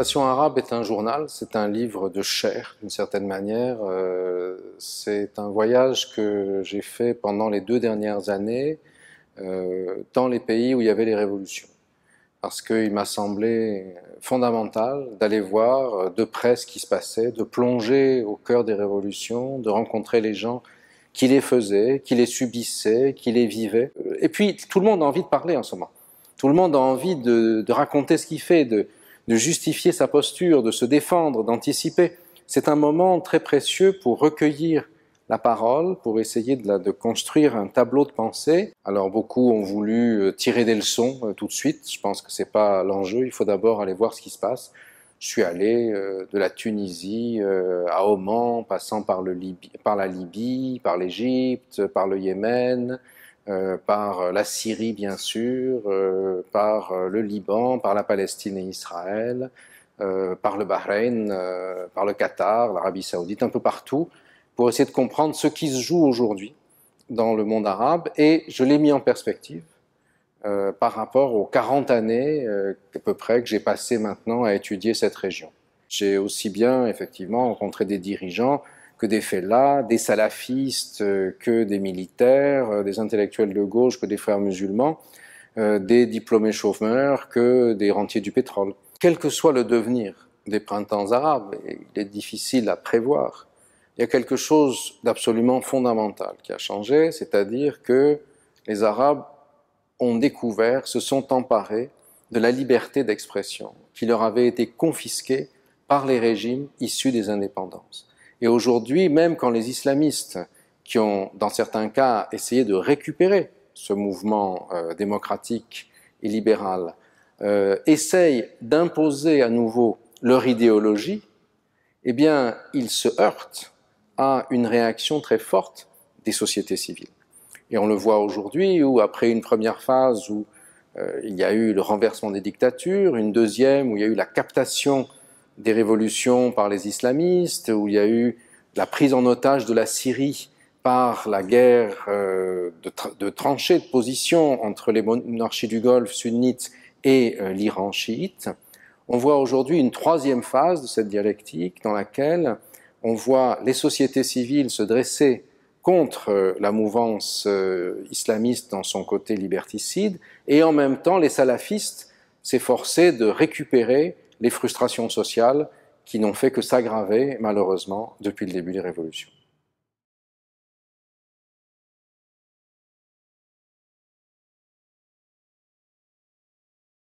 Passion arabe est un journal, c'est un livre de chair d'une certaine manière. C'est un voyage que j'ai fait pendant les 2 dernières années dans les pays où il y avait les révolutions. Parce qu'il m'a semblé fondamental d'aller voir de près ce qui se passait, de plonger au cœur des révolutions, de rencontrer les gens qui les faisaient, qui les subissaient, qui les vivaient. Et puis tout le monde a envie de parler en ce moment. Tout le monde a envie de raconter ce qu'il fait, de justifier sa posture, de se défendre, d'anticiper. C'est un moment très précieux pour recueillir la parole, pour essayer de construire un tableau de pensée. Alors beaucoup ont voulu tirer des leçons tout de suite. Je pense que c'est pas l'enjeu. Il faut d'abord aller voir ce qui se passe. Je suis allé de la Tunisie à Oman, passant par la Libye, par l'Égypte, par le Yémen, par la Syrie bien sûr, par le Liban, par la Palestine et Israël, par le Bahreïn, par le Qatar, l'Arabie Saoudite, un peu partout, pour essayer de comprendre ce qui se joue aujourd'hui dans le monde arabe, et je l'ai mis en perspective par rapport aux 40 années à peu près que j'ai passé maintenant à étudier cette région. J'ai aussi bien effectivement rencontré des dirigeants que des fellahs, des salafistes, que des militaires, des intellectuels de gauche, que des frères musulmans, des diplômés chômeurs, que des rentiers du pétrole. Quel que soit le devenir des printemps arabes, et il est difficile à prévoir, il y a quelque chose d'absolument fondamental qui a changé, c'est-à-dire que les Arabes ont découvert, se sont emparés de la liberté d'expression qui leur avait été confisquée par les régimes issus des indépendances. Et aujourd'hui, même quand les islamistes, qui ont dans certains cas essayé de récupérer ce mouvement démocratique et libéral, essayent d'imposer à nouveau leur idéologie, eh bien, ils se heurtent à une réaction très forte des sociétés civiles. Et on le voit aujourd'hui où, après une première phase où il y a eu le renversement des dictatures, une deuxième où il y a eu la captation des révolutions par les islamistes, où il y a eu la prise en otage de la Syrie par la guerre de tranchées, de position entre les monarchies du Golfe sunnites et l'Iran chiite. On voit aujourd'hui une troisième phase de cette dialectique dans laquelle on voit les sociétés civiles se dresser contre la mouvance islamiste dans son côté liberticide, et en même temps les salafistes s'efforcer de récupérer les frustrations sociales qui n'ont fait que s'aggraver malheureusement depuis le début des révolutions.